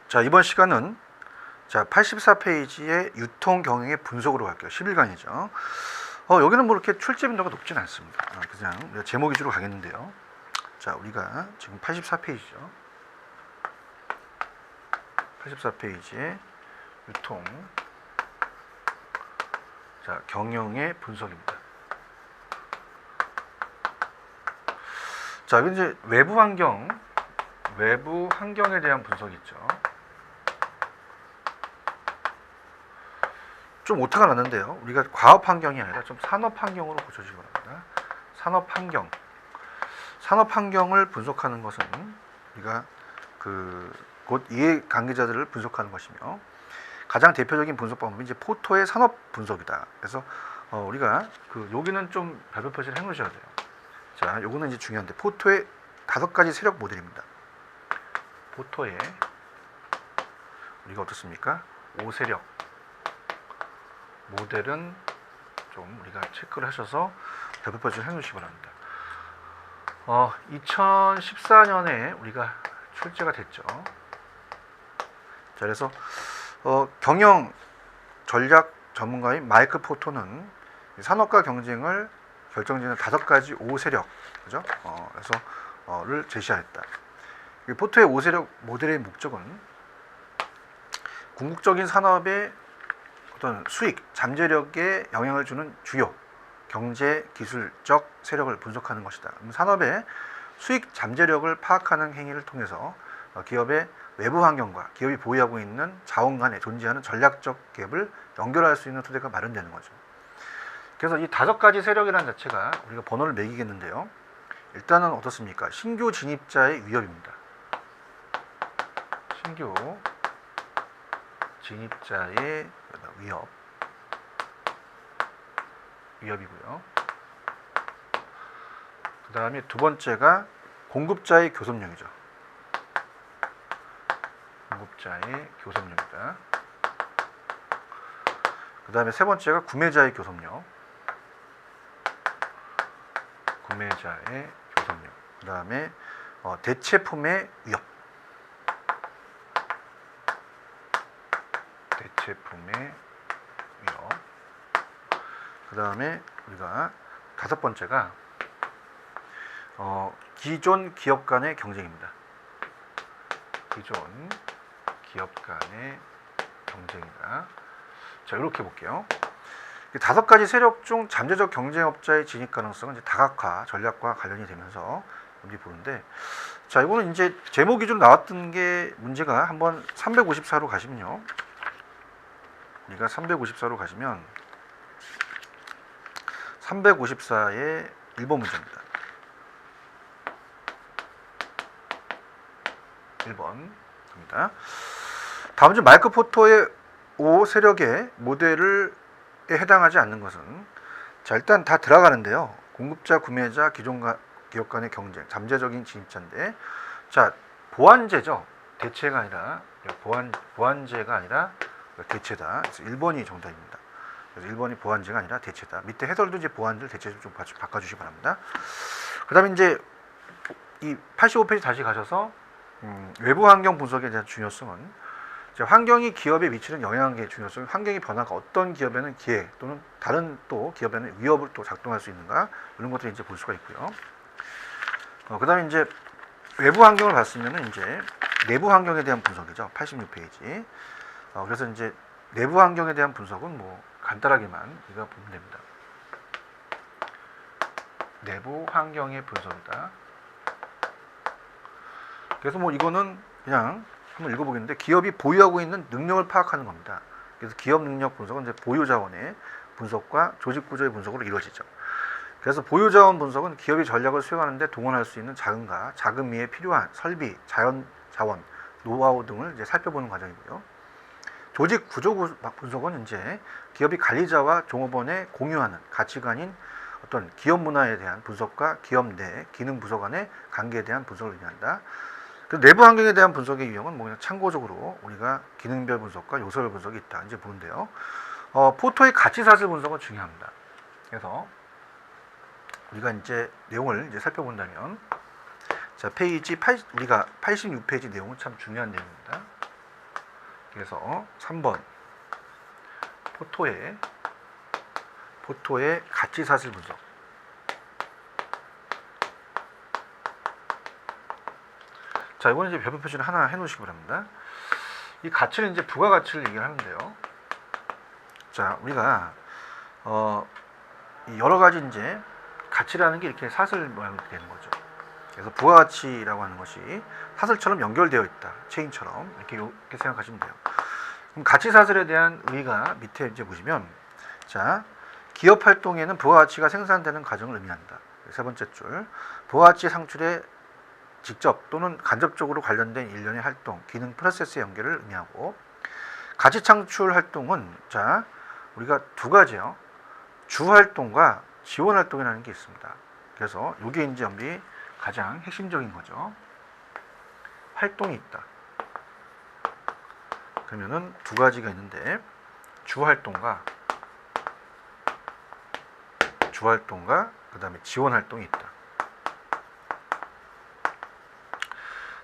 자, 이번 시간은 자, 84페이지의 유통 경영의 분석으로 갈게요. 11강이죠. 여기는 뭐 이렇게 출제 빈도가 높진 않습니다. 그냥 제목 위주로 가겠는데요. 자, 우리가 지금 84페이지죠. 84페이지의 유통 자, 경영의 분석입니다. 자, 이제 외부 환경에 대한 분석이 있죠. 좀 오타가 났는데요. 우리가 과업 환경이 아니라 좀 산업 환경으로 고쳐주시기 바랍니다. 산업 환경을 분석하는 것은 우리가 곧 이해 관계자들을 분석하는 것이며 가장 대표적인 분석 방법이 이제 포토의 산업 분석이다. 그래서 우리가 여기는 좀 별표 표시를 해 놓으셔야 돼요. 자, 요거는 이제 중요한데 포토의 5가지 세력 모델입니다. 포토의 우리가 어떻습니까? 5세력 모델은 좀 우리가 체크를 하셔서 별표 표시를 해 놓으시기 바랍니다. 2014년에 우리가 출제가 됐죠. 자, 그래서 경영 전략 전문가인 마이크 포토는 산업과 경쟁을 결정짓는 5가지 5세력, 그죠? 를 제시하였다. 이 포토의 5세력 모델의 목적은 궁극적인 산업의 어떤 수익, 잠재력에 영향을 주는 주요 경제 기술적 세력을 분석하는 것이다. 산업의 수익 잠재력을 파악하는 행위를 통해서 기업의 외부 환경과 기업이 보유하고 있는 자원 간에 존재하는 전략적 갭을 연결할 수 있는 토대가 마련되는 거죠. 그래서 이 5가지 세력이라는 자체가 우리가 번호를 매기겠는데요. 일단은 어떻습니까? 신규 진입자의 위협입니다. 신규 진입자의 위협이고요. 그 다음에 두 번째가 공급자의 교섭력이죠. 공급자의 교섭력이다. 그 다음에 세 번째가 구매자의 교섭력. 구매자의 교섭력. 그 다음에 대체품의 위협. 대체품의 위협. 그 다음에 우리가 5번째가 기존 기업 간의 경쟁입니다. 기존 기업 간의 경쟁이다. 자, 이렇게 볼게요. 5가지 세력 중 잠재적 경쟁업자의 진입 가능성은 이제 다각화 전략과 관련이 되면서 우리 보는데, 자, 이거는 이제 제목 기준으로 나왔던 게 문제가 한번 354로 가시면요. 우리가 354로 가시면 354의 1번 문제입니다. 1번입니다. 다음 중 마이크 포토의 5세력의 모델에 해당하지 않는 것은, 자, 일단 다 들어가는데요. 공급자, 구매자, 기존 기업 간의 경쟁, 잠재적인 진입자인데, 자, 보완제죠. 대체가 아니라 보완제가 아니라 대체다. 그래서 1번이 정답입니다. 그래서 1번이 보완제가 아니라 대체다. 밑에 해설도 이제 보완제를 대체로 좀 바꿔주시기 바랍니다. 그 다음에 이제 이 85페이지 다시 가셔서 외부 환경 분석에 대한 중요성은, 환경이 기업에 미치는 영향의 중요성, 환경의 변화가 어떤 기업에는 기회 또는 다른 또 기업에는 위협을 또 작동할 수 있는가, 이런 것들을 이제 볼 수가 있고요. 그 다음에 이제 외부 환경을 봤으면은 이제 내부 환경에 대한 분석이죠. 86페이지. 그래서 이제 내부 환경에 대한 분석은 뭐 간단하게만 우리가 보면 됩니다. 내부 환경의 분석이다. 그래서 뭐 이거는 그냥 한번 읽어보겠는데, 기업이 보유하고 있는 능력을 파악하는 겁니다. 그래서 기업 능력 분석은 이제 보유 자원의 분석과 조직 구조의 분석으로 이루어지죠. 그래서 보유 자원 분석은 기업이 전략을 수행하는데 동원할 수 있는 자금과 자금위에 필요한 설비, 자원, 노하우 등을 이제 살펴보는 과정이고요. 조직 구조 분석은 이제 기업이 관리자와 종업원의 공유하는 가치관인 어떤 기업 문화에 대한 분석과 기업 내 기능 부서 간의 관계에 대한 분석을 의미한다. 내부 환경에 대한 분석의 유형은 뭐 그냥 참고적으로 우리가 기능별 분석과 요소별 분석이 있다 이제 보는데요. 포토의 가치사슬 분석은 중요합니다. 그래서 우리가 이제 내용을 이제 살펴본다면, 자, 페이지 8, 우리가 86페이지 내용은 참 중요한 내용입니다. 그래서 3번 포토의 가치사슬 분석. 자, 이거는 이제 별표 표시를 하나 해놓으시기 바랍니다. 이 가치는 이제 부가가치를 얘기를 하는데요. 자, 우리가 여러 가지 이제 가치라는 게 이렇게 사슬 모양이 되는 거죠. 그래서 부가가치라고 하는 것이 사슬처럼 연결되어 있다. 체인처럼 이렇게 생각하시면 돼요. 그럼 가치사슬에 대한 의의가 밑에 이제 보시면, 자, 기업 활동에는 부가가치가 생산되는 과정을 의미한다. 세 번째 줄, 부가가치 상출에 직접 또는 간접적으로 관련된 일련의 활동, 기능, 프로세스의 연결을 의미하고, 가치 창출 활동은, 자, 우리가 두 가지요. 주 활동과 지원 활동이라는 게 있습니다. 그래서 이게 이제 여기 가장 핵심적인 거죠. 활동이 있다. 그러면은 두 가지가 있는데, 주 활동과 그 다음에 지원 활동이 있다.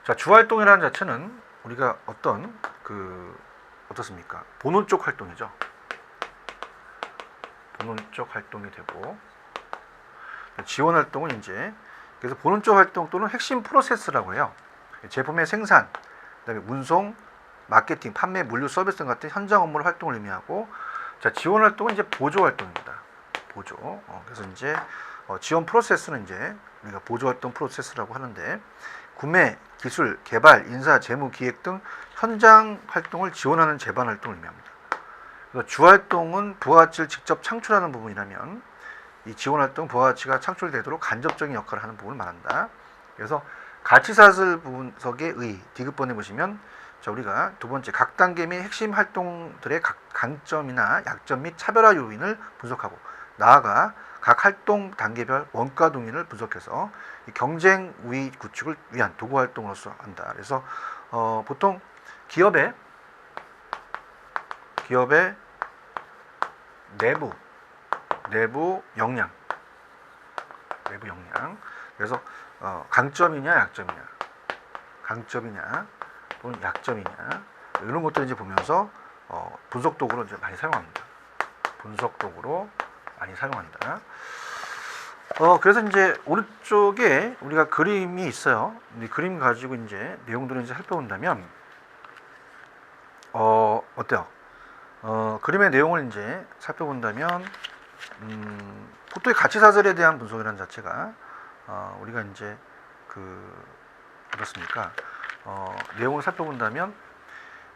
자, 주 활동이라는 자체는 우리가 어떻습니까? 본원 쪽 활동이죠. 본원 쪽 활동이 되고, 지원 활동은 이제, 그래서 본원 쪽 활동 또는 핵심 프로세스라고 해요. 제품의 생산, 그다음에 운송, 마케팅, 판매, 물류, 서비스 등 같은 현장 업무를 활동을 의미하고, 자, 지원 활동은 이제 보조 활동입니다. 보조. 그래서 이제 지원 프로세스는 이제 우리가 보조 활동 프로세스라고 하는데, 구매, 기술, 개발, 인사, 재무, 기획 등 현장 활동을 지원하는 제반 활동을 의미합니다. 그래서 주 활동은 부가가치를 직접 창출하는 부분이라면, 이 지원 활동 부가가치가 창출되도록 간접적인 역할을 하는 부분을 말한다. 그래서 가치사슬 분석의 의 디귿번에 보시면, 자, 우리가 두 번째 각 단계 및 핵심 활동들의 강점이나 약점 및 차별화 요인을 분석하고, 나아가 각 활동 단계별 원가 동인을 분석해서 경쟁 우위 구축을 위한 도구 활동으로서 한다. 그래서 보통 기업의 내부 역량, 그래서 강점이냐 또는 약점이냐, 이런 것들 이제 보면서 분석 도구로 이제 많이 사용합니다. 그래서 이제 오른쪽에 우리가 그림이 있어요. 이 그림 가지고 이제 내용들을 이제 살펴본다면, 어때요? 그림의 내용을 이제 살펴본다면, 포토의 가치사슬에 대한 분석이라는 자체가, 우리가 이제 그렇습니까? 내용을 살펴본다면,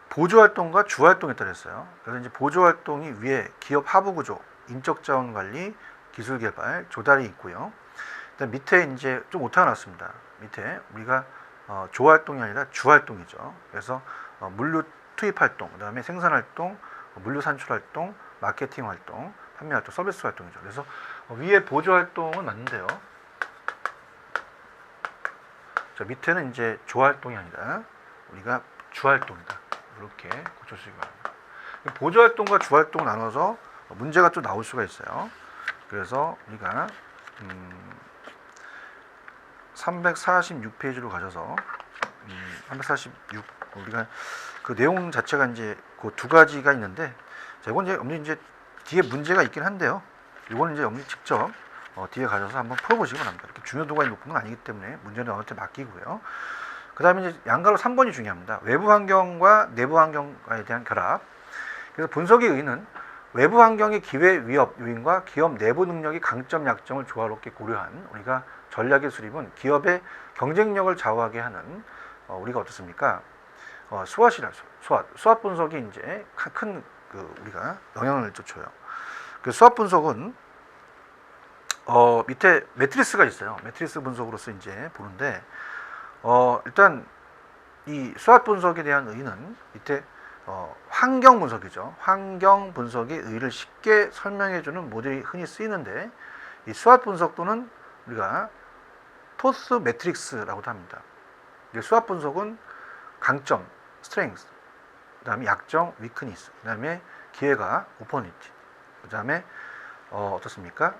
보조활동과 주활동에 따랐어요. 그래서 이제 보조활동이 위에 기업 하부구조, 인적자원관리, 기술개발, 조달이 있고요. 일단 밑에 이제 좀 오타가 났습니다. 밑에 우리가 조활동이 아니라 주활동이죠. 그래서 물류 투입활동, 그 다음에 생산활동, 물류 산출활동, 마케팅활동, 판매활동, 서비스 활동이죠. 그래서 위에 보조활동은 맞는데요. 자, 밑에는 이제 조활동이 아니라 우리가 주활동이다. 이렇게 고쳐주시기 바랍니다. 보조활동과 주활동을 나눠서 문제가 또 나올 수가 있어요. 그래서 우리가 346페이지로 가셔서 346 우리가 그 내용 자체가 이제 그 두 가지가 있는데, 이건 이제 뒤에 문제가 있긴 한데요. 이거는 이제 여러분이 직접 뒤에 가셔서 한번 풀어보시기 바랍니다. 이렇게 중요도가 높은 건 아니기 때문에 문제는 여러분한테 맡기고요. 그 다음에 이제 양가로 3번이 중요합니다. 외부 환경과 내부 환경에 대한 결합. 그래서 분석의 의의는 외부 환경의 기회 위협 요인과 기업 내부 능력의 강점 약점을 조화롭게 고려한 우리가 전략의 수립은 기업의 경쟁력을 좌우하게 하는 우리가 어떻습니까? 수압 분석이 이제 큰 우리가 영향을 줘요. 그 수압 분석은 밑에 매트리스가 있어요. 매트리스 분석으로서 이제 보는데, 일단 이 수압 분석에 대한 의의는 밑에 환경 분석이죠. 환경 분석의 의의를 쉽게 설명해주는 모델이 흔히 쓰이는데, 이 수압 분석 또는 우리가 토스 매트릭스라고도 합니다. 수압 분석은 강점, 스트렝스, 그 다음에 약점, 위크니스, 그 다음에 기회가 오퍼니티, 그 다음에 어떻습니까?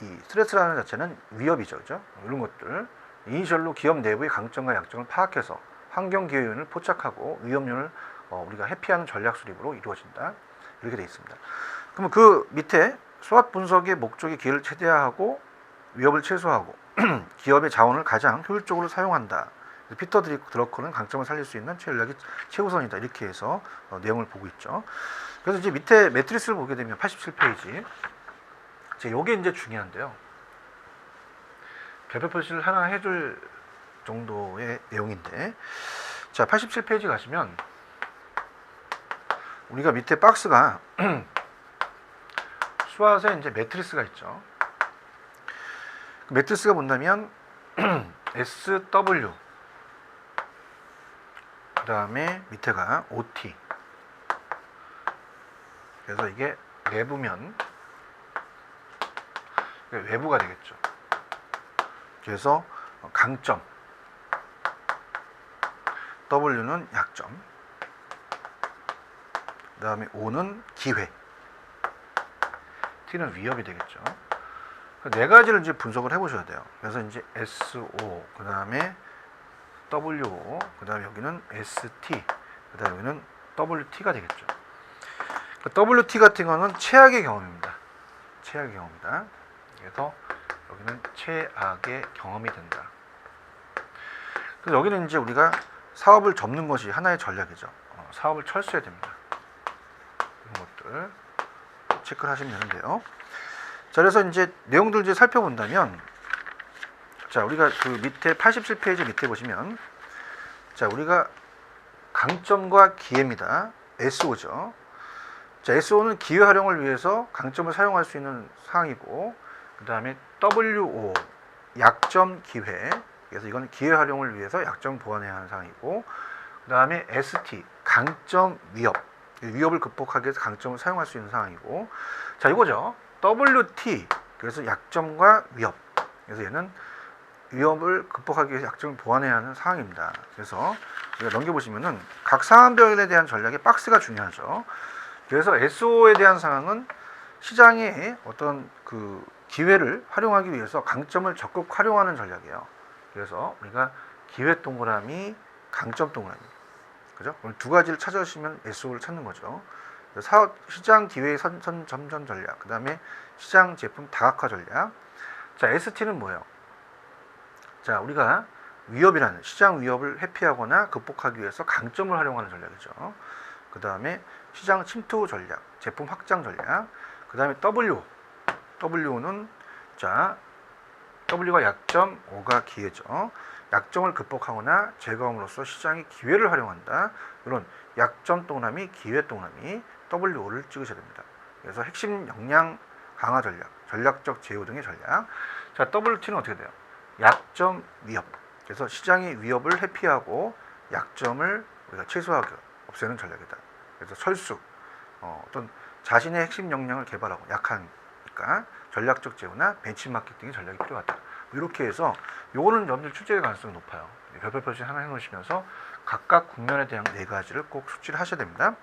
이 스트레스라는 자체는 위협이죠, 그죠? 이런 것들 이니셜로 기업 내부의 강점과 약점을 파악해서 환경 기회 요인을 포착하고 위험률을 우리가 회피하는 전략 수립으로 이루어진다. 이렇게 되어 있습니다. 그러면 그 밑에 SWOT 분석의 목적이 기회를 최대화하고 위협을 최소화하고 기업의 자원을 가장 효율적으로 사용한다. 피터 드러커는 강점을 살릴 수 있는 전략이 최우선이다. 이렇게 해서 내용을 보고 있죠. 그래서 이제 밑에 매트리스를 보게 되면 87페이지. 이게 이제 중요한데요. 별표 표시를 하나 해줄 정도의 내용인데, 자 87페이지 가시면 우리가 밑에 박스가 수화에 이제 매트리스가 있죠. 그 매트리스가 뭔다면 SW 그 다음에 밑에가 OT. 그래서 이게 내부면 외부가 되겠죠. 그래서 강점, W는 약점, 그 다음에 O는 기회, T는 위협이 되겠죠. 네 가지를 이제 분석을 해보셔야 돼요. 그래서 이제 SO, 그 다음에 WO, 그 다음에 여기는 ST, 그 다음에 여기는 WT가 되겠죠. WT 같은 거는 최악의 경험입니다. 최악의 경험이다. 그래서 여기는 최악의 경험이 된다. 그래서 여기는 이제 우리가 사업을 접는 것이 하나의 전략이죠. 사업을 철수해야 됩니다. 이런 것들 체크를 하시면 되는데요. 자, 그래서 이제 내용들 이제 살펴본다면, 자, 우리가 그 밑에 87페이지 밑에 보시면, 자, 우리가 강점과 기회입니다. SO죠. 자, SO는 기회 활용을 위해서 강점을 사용할 수 있는 사항이고, 그 다음에 WO, 약점 기회. 그래서 이건 기회 활용을 위해서 약점 보완해야 하는 사항이고, 그 다음에 ST, 강점 위협. 위협을 극복하기 위해서 강점을 사용할 수 있는 사항이고, 자, 이거죠. WT, 그래서 약점과 위협. 그래서 얘는 위협을 극복하기 위해서 약점을 보완해야 하는 사항입니다. 그래서 우리가 넘겨보시면은 각 상황별에 대한 전략의 박스가 중요하죠. 그래서 SO에 대한 상황은 시장의 어떤 그 기회를 활용하기 위해서 강점을 적극 활용하는 전략이에요. 그래서 우리가 기회 동그라미, 강점 동그라미. 그죠? 오늘 두 가지를 찾아주시면 SO를 찾는 거죠. 사업, 시장 기회의 점전 전략, 그 다음에 시장 제품 다각화 전략. 자, ST는 뭐예요? 자, 우리가 위협이라는 시장 위협을 회피하거나 극복하기 위해서 강점을 활용하는 전략이죠. 그 다음에 시장 침투 전략, 제품 확장 전략. 그 다음에 W는 자, W가 약점, O가 기회죠. 약점을 극복하거나 제거함으로써 시장의 기회를 활용한다. 이런 약점 동그라미, 기회 동그라미, WO를 찍으셔야 됩니다. 그래서 핵심 역량 강화 전략, 전략적 제휴 등의 전략. 자, WT는 어떻게 돼요? 약점 위협. 그래서 시장의 위협을 회피하고 약점을 우리가 최소하게 없애는 전략이다. 그래서 철수, 어떤 자신의 핵심 역량을 개발하고 약하니까 전략적 제휴나 벤치마킹 등의 전략이 필요하다. 이렇게 해서 요거는 여러분들 출제될 가능성이 높아요. 별표 표시 하나 해놓으시면서 각각 국면에 대한 네 가지를 꼭 숙지를 하셔야 됩니다.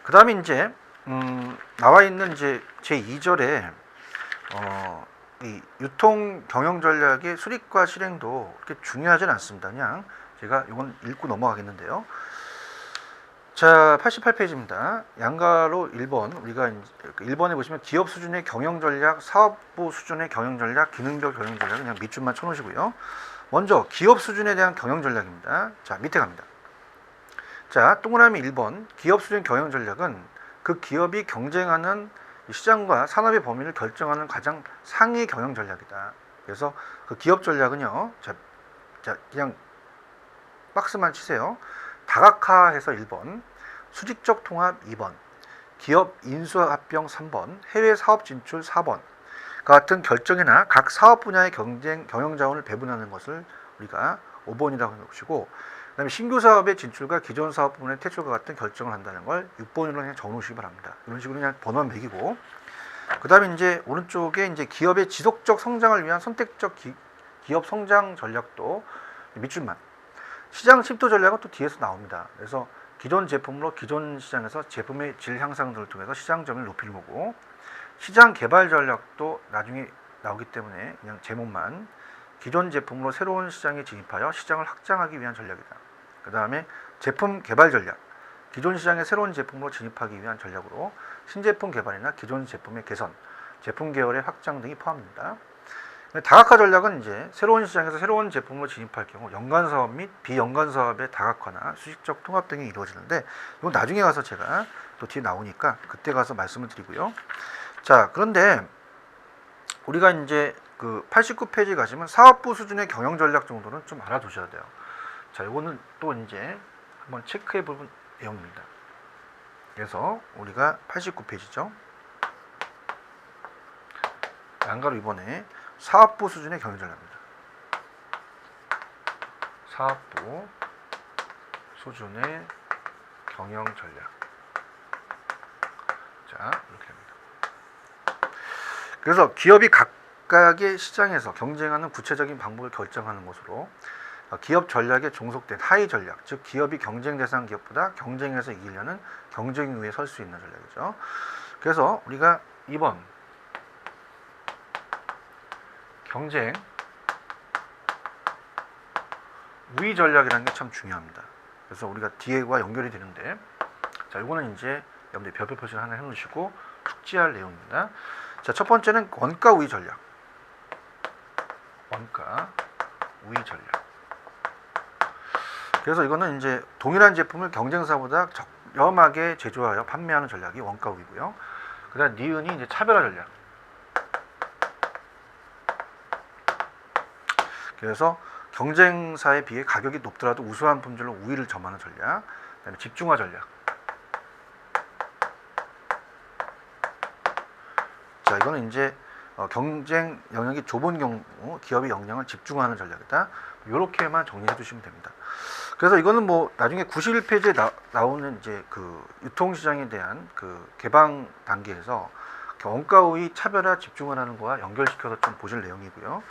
그 다음에 이제 나와 있는 이제 제 2절에 이 유통 경영 전략의 수립과 실행도 그렇게 중요하진 않습니다. 그냥 제가 이건 읽고 넘어가겠는데요. 자, 88페이지입니다. 양가로 1번, 우리가 1번에 보시면 기업 수준의 경영 전략, 사업부 수준의 경영 전략, 기능적 경영 전략, 그냥 밑줄만 쳐놓으시고요. 먼저 기업 수준에 대한 경영 전략입니다. 자, 밑에 갑니다. 자, 동그라미 1번, 기업 수준 경영 전략은 그 기업이 경쟁하는 시장과 산업의 범위를 결정하는 가장 상위 경영 전략이다. 그래서 그 기업 전략은요, 자 그냥 박스만 치세요. 다각화해서 1번, 수직적 통합 2번, 기업 인수합병 3번, 해외 사업 진출 4번 같은 결정이나 각 사업 분야의 경영 자원을 배분하는 것을 우리가 5번이라고 해놓으시고, 그 다음에 신규 사업의 진출과 기존 사업 부분의 퇴출과 같은 결정을 한다는 걸 6번으로 그냥 적어놓으시기 바랍니다. 이런 식으로 그냥 번호만 매기고, 그 다음에 이제 오른쪽에 이제 기업의 지속적 성장을 위한 선택적 기업 성장 전략도 밑줄만. 시장 침투 전략은 또 뒤에서 나옵니다. 그래서 기존 제품으로 기존 시장에서 제품의 질 향상 등을 통해서 시장 점유율을 높이는 거고, 시장 개발 전략도 나중에 나오기 때문에 그냥 제목만 기존 제품으로 새로운 시장에 진입하여 시장을 확장하기 위한 전략이다. 그 다음에 제품 개발 전략. 기존 시장에 새로운 제품으로 진입하기 위한 전략으로 신제품 개발이나 기존 제품의 개선, 제품 계열의 확장 등이 포함됩니다. 다각화 전략은 이제 새로운 시장에서 새로운 제품으로 진입할 경우 연간 사업 및 비연간 사업의 다각화나 수식적 통합 등이 이루어지는데 이건 나중에 가서 제가 또 뒤에 나오니까 그때 가서 말씀을 드리고요. 자, 그런데 우리가 이제 그 89페이지 가시면 사업부 수준의 경영 전략 정도는 좀 알아두셔야 돼요. 자, 이거는 또 이제 한번 체크해 볼 내용입니다. 그래서 우리가 89페이지죠. 안가로 이번에 사업부 수준의 경영 전략입니다. 사업부 수준의 경영 전략. 자, 이렇게 합니다. 그래서 기업이 각각의 시장에서 경쟁하는 구체적인 방법을 결정하는 것으로 기업 전략에 종속된 하위 전략, 즉 기업이 경쟁 대상 기업보다 경쟁에서 이기려는 경쟁 위에 설 수 있는 전략이죠. 그래서 우리가 2번 경쟁 우위 전략이라는 게 참 중요합니다. 그래서 우리가 뒤에와 연결이 되는데, 자, 이거는 이제 여러분들 별표 표시를 하나 해놓으시고 숙지할 내용입니다. 자, 첫 번째는 원가 우위 전략. 원가 우위 전략. 그래서 이거는 이제 동일한 제품을 경쟁사보다 저렴하게 제조하여 판매하는 전략이 원가 우위고요. 그다음 니은이 이제 차별화 전략. 그래서 경쟁사에 비해 가격이 높더라도 우수한 품질로 우위를 점하는 전략. 그다음에 집중화 전략. 자, 이거는 이제 경쟁 영역이 좁은 경우 기업의 역량을 집중하는 전략이다. 이렇게만 정리해 두시면 됩니다. 그래서 이거는 뭐 나중에 91페이지에 나오는 이제 그 유통시장에 대한 그 개방 단계에서 원가 우위 차별화 집중화라는 거와 연결시켜서 좀 보실 내용이고요.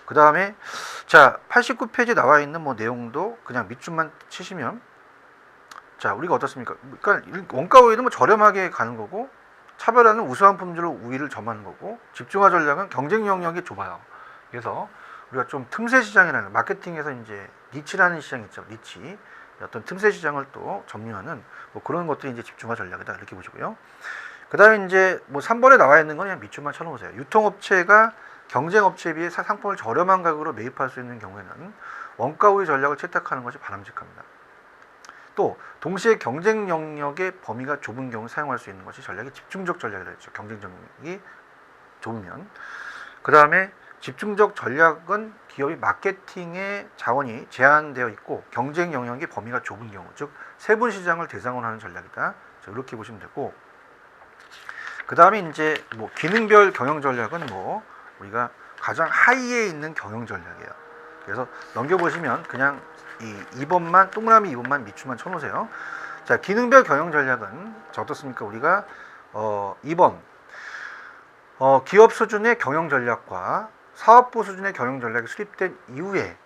그 다음에 자 89페이지에 나와 있는 뭐 내용도 그냥 밑줄만 치시면, 자 우리가 어떻습니까? 그러니까 원가 우위는 뭐 저렴하게 가는 거고, 차별화는 우수한 품질로 우위를 점하는 거고, 집중화 전략은 경쟁 영역이 좁아요. 그래서 우리가 좀 틈새 시장이라는, 마케팅에서 이제 니치라는 시장이 있죠. 니치, 어떤 틈새 시장을 또 점유하는 뭐 그런 것들이 이제 집중화 전략이다, 이렇게 보시고요. 그 다음에 이제 뭐 3번에 나와 있는 건 그냥 밑줄만 쳐놓으세요. 유통업체가 경쟁업체에 비해 상품을 저렴한 가격으로 매입할 수 있는 경우에는 원가 우위 전략을 채택하는 것이 바람직합니다. 또 동시에 경쟁 영역의 범위가 좁은 경우 사용할 수 있는 것이 전략이 집중적 전략이라고 했죠. 경쟁 영역이 좁으면. 그 다음에 집중적 전략은 기업이 마케팅의 자원이 제한되어 있고 경쟁 영역의 범위가 좁은 경우, 즉 세분 시장을 대상으로 하는 전략이다. 이렇게 보시면 되고, 그 다음에 이제 뭐 기능별 경영 전략은 뭐 우리가 가장 하위에 있는 경영 전략이에요. 그래서 넘겨보시면 그냥 이 2번만, 동그라미 2번만 밑줄만 쳐놓으세요. 자, 기능별 경영 전략은 자, 어떻습니까? 우리가 2번 기업 수준의 경영 전략과 사업부 수준의 경영 전략이 수립된 이후에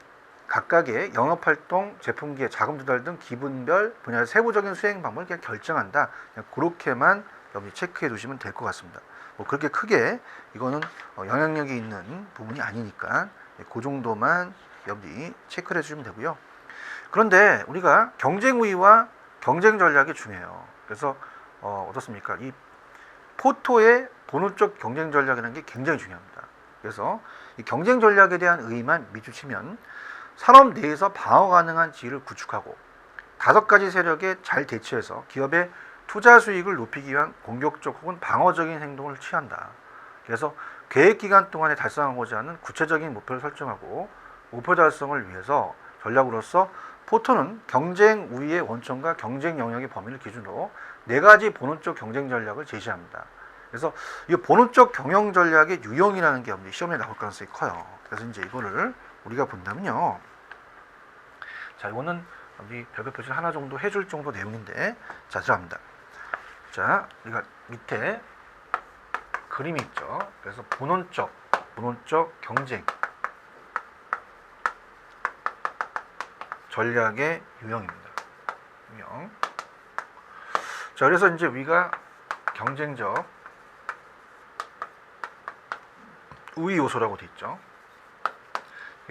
각각의 영업활동, 제품기획, 자금 조달 등 기분별 분야의 세부적인 수행 방법을 그냥 결정한다. 그냥 그렇게만 여러분이 체크해 두시면 될 것 같습니다. 뭐 그렇게 크게 이거는 영향력이 있는 부분이 아니니까 그 정도만 여러분이 체크를 해주시면 되고요. 그런데 우리가 경쟁 우위와 경쟁 전략이 중요해요. 그래서 어떻습니까? 이 포토의 본능적 경쟁 전략이라는 게 굉장히 중요합니다. 그래서 이 경쟁 전략에 대한 의의만 밑줄치면 산업 내에서 방어 가능한 지위를 구축하고 5가지 세력에 잘 대처해서 기업의 투자 수익을 높이기 위한 공격적 혹은 방어적인 행동을 취한다. 그래서 계획 기간 동안에 달성하고자 하는 구체적인 목표를 설정하고 목표 달성을 위해서 전략으로서 포토는 경쟁 우위의 원천과 경쟁 영역의 범위를 기준으로 4가지 본능적 경쟁 전략을 제시합니다. 그래서 이 본능적 경영 전략의 유형이라는 게 시험에 나올 가능성이 커요. 그래서 이제 이거를 우리가 본다면요. 자, 이거는 우리 별표 표시 하나 정도 해줄 정도 내용인데, 자, 들어갑니다. 자, 우리가 밑에 그림이 있죠. 그래서 본능적 경쟁 전략의 유형입니다. 유형. 자, 그래서 이제 우리가 경쟁적 우위 요소라고 돼 있죠.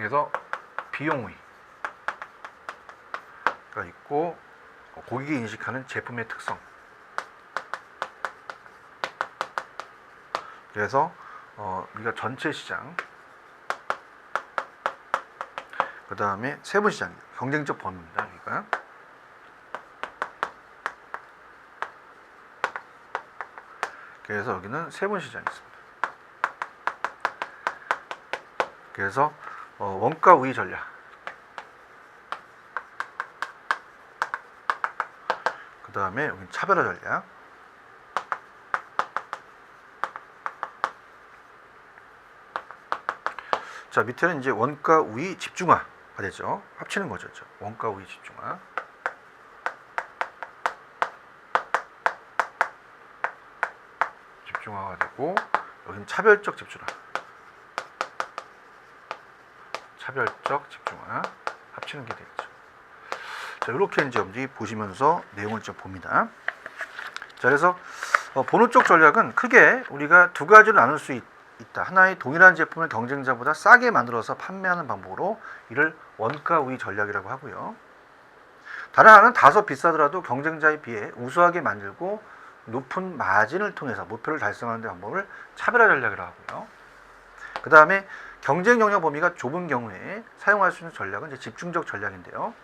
그래서 비용 우위가 있고 고객이 인식하는 제품의 특성. 그래서 우리가 전체 시장, 그 다음에 세부 시장, 경쟁적 범위입니다. 여기가. 그래서 여기는 세분 시장이 있습니다. 그래서 원가 우위 전략, 그 다음에 여기 차별화 전략, 자 밑에는 이제 원가 우위 집중화가 되죠. 합치는 거죠. 원가 우위 집중화. 집중화가 되고 여기는 차별적 집중화. 차별적 집중화 합치는 게 되겠죠. 자 이렇게 이제 여러분들이 보시면서 내용을 좀 봅니다. 자 그래서 보는 쪽 전략은 크게 우리가 두 가지로 나눌 수 있다. 하나의 동일한 제품을 경쟁자보다 싸게 만들어서 판매하는 방법으로 이를 원가 우위 전략이라고 하고요. 다른 하나는 다소 비싸더라도 경쟁자에 비해 우수하게 만들고 높은 마진을 통해서 목표를 달성하는 데 방법을 차별화 전략이라고 하고요. 그 다음에 경쟁 영역 범위가 좁은 경우에 사용할 수 있는 전략은 이제 집중적 전략인데요.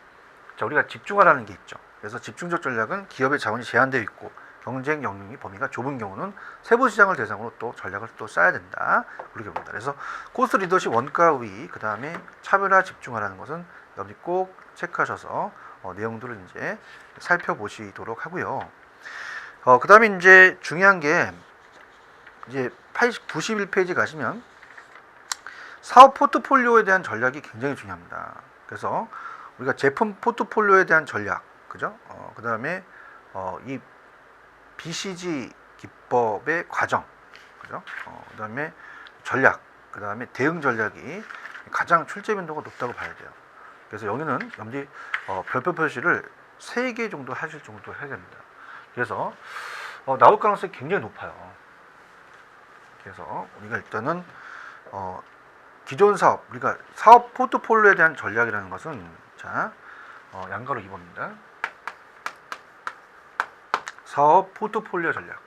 자, 우리가 집중화라는 게 있죠. 그래서 집중적 전략은 기업의 자원이 제한되어 있고 경쟁 영역이 범위가 좁은 경우는 세부 시장을 대상으로 또 전략을 또 짜야 된다. 그렇게 봅니다. 그래서 코스트 리더십 원가 우위, 그 다음에 차별화 집중화라는 것은 여러분이 꼭 체크하셔서 내용들을 이제 살펴보시도록 하고요. 그 다음에 이제 중요한 게 이제 91페이지 가시면 사업 포트폴리오에 대한 전략이 굉장히 중요합니다. 그래서 우리가 제품 포트폴리오에 대한 전략, 그죠? 그 다음에 이 BCG 기법의 과정, 그죠? 그 다음에 전략, 그 다음에 대응 전략이 가장 출제 빈도가 높다고 봐야 돼요. 그래서 여기는 여러분들이 별표 표시를 3개 정도 하실 정도 해야 됩니다. 그래서 나올 가능성이 굉장히 높아요. 그래서 우리가 일단은 기존 사업, 우리가 사업 포트폴리오에 대한 전략이라는 것은 자 양가로 2번입니다. 사업 포트폴리오 전략.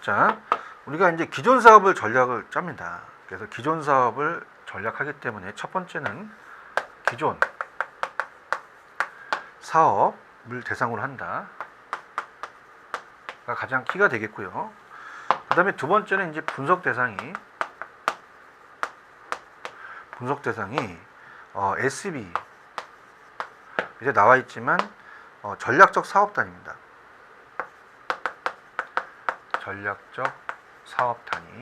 자, 우리가 이제 기존 사업을 전략을 짭니다. 그래서 기존 사업을 전략하기 때문에 첫 번째는 기존 사업을 대상으로 한다. 가 가장 키가 되겠고요. 그 다음에 두 번째는 이제 분석 대상이 SB 이제 나와 있지만 전략적 사업 단위입니다. 전략적 사업 단위.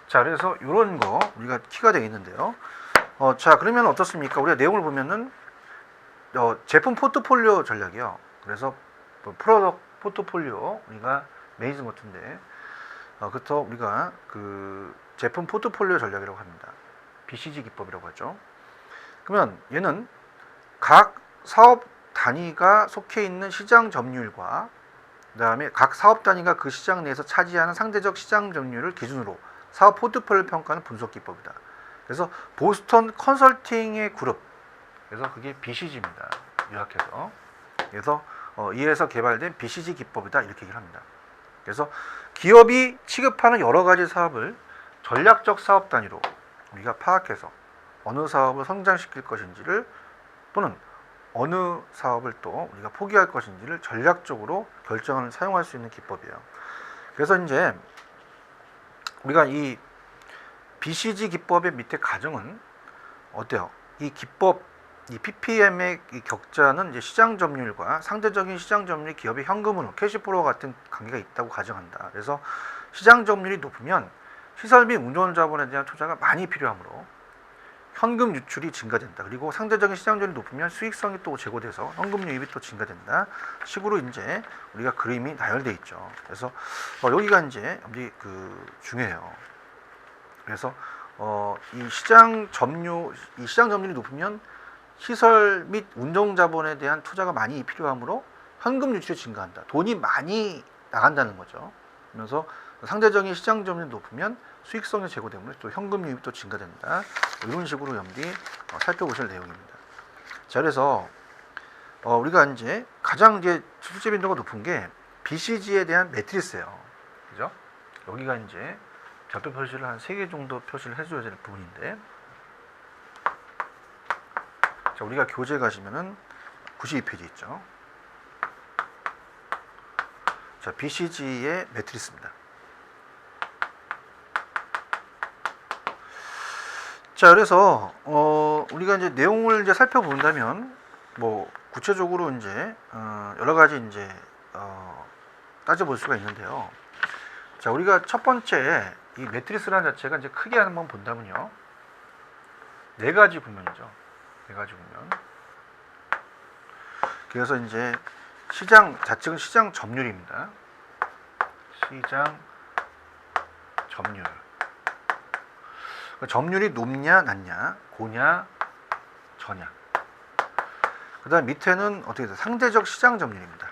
자, 그래서 이런 거 우리가 키가 되겠는데요. 자, 그러면 어떻습니까? 우리가 내용을 보면은 제품 포트폴리오 전략이요. 그래서 프로덕트 포트폴리오 우리가 매니지먼트인데 그렇다 우리가 그 제품 포트폴리오 전략이라고 합니다. BCG 기법이라고 하죠. 그러면 얘는 각 사업 단위가 속해 있는 시장 점유율과 그 다음에 각 사업 단위가 그 시장 내에서 차지하는 상대적 시장 점유율을 기준으로 사업 포트폴리오 평가하는 분석 기법이다. 그래서 보스턴 컨설팅의 그룹, 그래서 그게 BCG입니다. 요약해서. 그래서 이에서 개발된 BCG 기법이다 이렇게 얘기를 합니다. 그래서 기업이 취급하는 여러 가지 사업을 전략적 사업 단위로 우리가 파악해서 어느 사업을 성장시킬 것인지를 또는 어느 사업을 또 우리가 포기할 것인지를 전략적으로 결정하는 사용할 수 있는 기법이에요. 그래서 이제 우리가 이 BCG 기법의 밑에 가정은 어때요? 이 기법, 이 PPM의 이 격자는 이제 시장 점유율과 상대적인 시장 점유율 기업의 현금으로 캐시플로우 같은 관계가 있다고 가정한다. 그래서 시장 점유율이 높으면 시설 및 운전 자본에 대한 투자가 많이 필요하므로 현금 유출이 증가된다. 그리고 상대적인 시장 점유율이 높으면 수익성이 또 제고돼서 현금 유입이 또 증가된다. 식으로 이제 우리가 그림이 나열돼 있죠. 그래서 여기가 이제 그 중요해요. 그래서 이 시장 점유율이 높으면 시설 및 운영 자본에 대한 투자가 많이 필요하므로 현금 유출이 증가한다. 돈이 많이 나간다는 거죠. 그래서 상대적인 시장 점유율이 높으면 수익성이 제고되므로 또 현금 유입이 또 증가된다. 이런 식으로 염디 살펴보실 내용입니다. 자, 그래서 우리가 이제 가장 이제 실제 빈도가 높은 게 BCG에 대한 매트리스예요. 그죠? 여기가 이제 좌표 표시를 한 3개 정도 표시를 해줘야 될 부분인데, 자, 우리가 교재 가시면은 92페이지 있죠. 자, BCG의 매트리스입니다. 자, 그래서 우리가 이제 내용을 이제 살펴본다면 뭐 구체적으로 이제 여러 가지 이제 따져볼 수가 있는데요. 자, 우리가 첫 번째 이 매트리스라는 자체가 이제 크게 한번 본다면요, 4가지 구면이죠. 4가지 구면. 그래서 이제 시장 좌측은 시장 점유율입니다. 시장 점유율. 점유율이 높냐 낮냐, 고냐 저냐. 그다음 밑에는 어떻게 돼요? 상대적 시장 점유율입니다.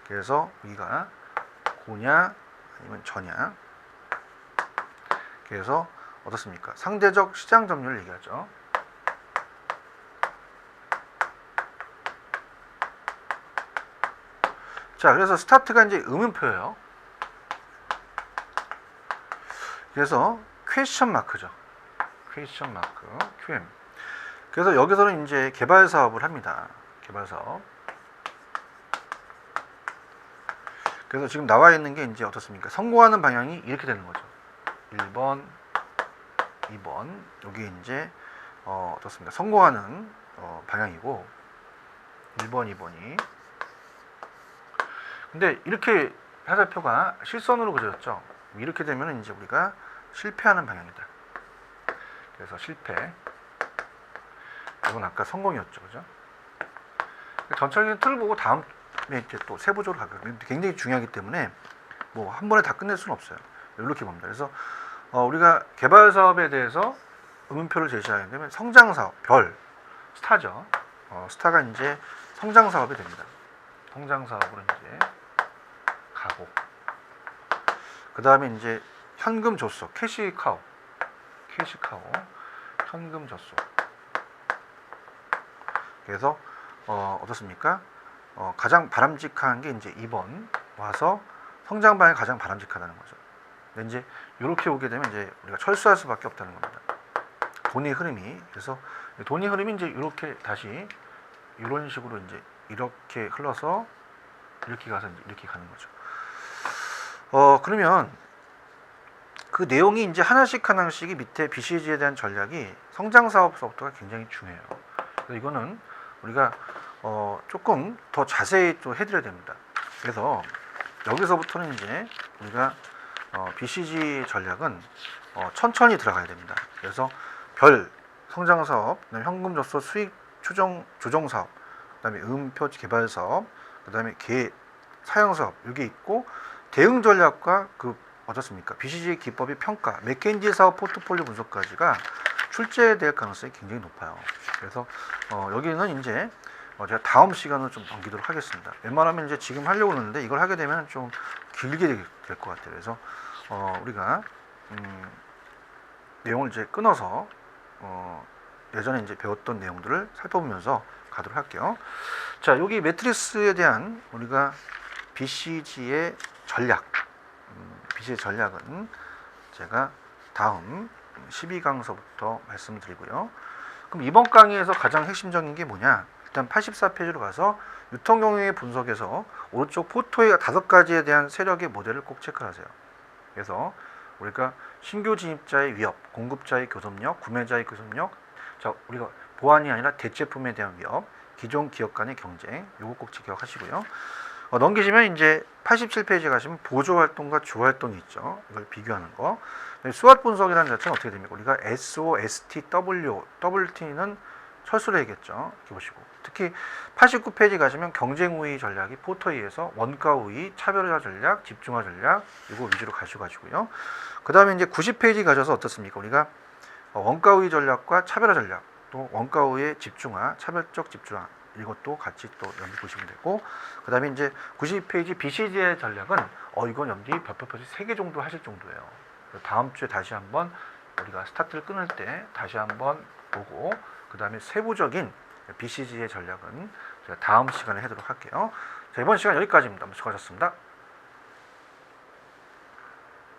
그래서 여기가 고냐 아니면 저냐. 그래서 어떻습니까? 상대적 시장 점유율을 얘기하죠. 자, 그래서 스타트가 이제 의문표예요. 그래서 퀘스천 마크죠. 퀘스천 마크, QM. 그래서 여기서는 이제 개발 사업을 합니다. 개발 사업. 그래서 지금 나와 있는 게 이제 어떻습니까? 성공하는 방향이 이렇게 되는 거죠. 1번, 2번. 여기 이제 어떻습니까? 성공하는 방향이고 1번, 2번이. 근데 이렇게 화살표가 실선으로 그려졌죠. 이렇게 되면 이제 우리가 실패하는 방향이다. 그래서 실패. 이건 아까 성공이었죠, 그죠? 전체적인 틀을 보고 다음에 이제 또 세부적으로 가거든요. 굉장히 중요하기 때문에 뭐 한 번에 다 끝낼 수는 없어요. 이렇게 봅니다. 그래서 우리가 개발 사업에 대해서 의문표를 제시하게 되면 성장 사업, 별, 스타죠. 스타가 이제 성장 사업이 됩니다. 성장 사업으로 이제 가고, 그 다음에 이제 현금 줬소, 캐시 카우, 현금 줬소. 그래서 어떻습니까? 가장 바람직한 게 이제 2번 와서 성장 방향이 가장 바람직하다는 거죠. 근데 이제 이렇게 오게 되면 이제 우리가 철수할 수밖에 없다는 겁니다. 돈의 흐름이. 그래서 돈의 흐름이 이제 이렇게 다시 이런 식으로 이제 이렇게 흘러서 이렇게 가서 이제 이렇게 가는 거죠. 그러면 그 내용이 이제 하나씩이 밑에 BCG에 대한 전략이 성장 사업서부터가 굉장히 중요해요. 그래서 이거는 우리가 조금 더 자세히 또 해드려야 됩니다. 그래서 여기서부터는 이제 우리가 BCG 전략은 천천히 들어가야 됩니다. 그래서 별, 성장 사업, 그다음에 현금 접수 수익 조정 사업, 그다음에 음표 개발 사업, 그다음에 사용 사업 이게 있고, 대응 전략과 그 어떻습니까? BCG 기법의 평가, 맥켄지 사업 포트폴리오 분석까지가 출제될 가능성이 굉장히 높아요. 그래서 여기는 이제 제가 다음 시간으로 좀 넘기도록 하겠습니다. 웬만하면 이제 지금 하려고 하는데 이걸 하게 되면 좀 길게 될 것 같아요. 그래서 우리가 내용을 이제 끊어서 예전에 이제 배웠던 내용들을 살펴보면서 가도록 할게요. 자, 여기 매트리스에 대한 우리가 BCG의 전략, BCG 전략은 제가 다음 12강서부터 말씀드리고요. 그럼 이번 강의에서 가장 핵심적인 게 뭐냐? 일단 84페이지로 가서 유통 경영의 분석에서 오른쪽 포토의 5가지에 대한 세력의 모델을 꼭 체크하세요. 그래서 우리가 신규 진입자의 위협, 공급자의 교섭력, 구매자의 교섭력, 자, 우리가 보안이 아니라 대체품에 대한 위협, 기존 기업 간의 경쟁, 요거 꼭 기억하시고요. 넘기시면 이제 87페이지에 가시면 보조 활동과 주 활동이 있죠. 이걸 비교하는 거. 수학 분석이라는 자체는 어떻게 됩니까? 우리가 SO, ST, W, WT는 철수를 해야겠죠. 이렇게 보시고. 특히 89페이지 가시면 경쟁 우위 전략이 포터이에서 원가 우위, 차별화 전략, 집중화 전략 이거 위주로 가시고요. 그 다음에 이제 90페이지 가셔서 어떻습니까? 우리가 원가 우위 전략과 차별화 전략, 또 원가 우위의 집중화, 차별적 집중화 이것도 같이 또 염두에 보시면 되고, 그 다음에 이제 92페이지 BCG의 전략은 이건 염디 별표 표시 3개 정도 하실 정도예요. 다음 주에 다시 한번 우리가 스타트를 끊을 때 다시 한번 보고, 그 다음에 세부적인 BCG의 전략은 제가 다음 시간에 하도록 할게요. 자, 이번 시간 여기까지입니다. 수고하셨습니다.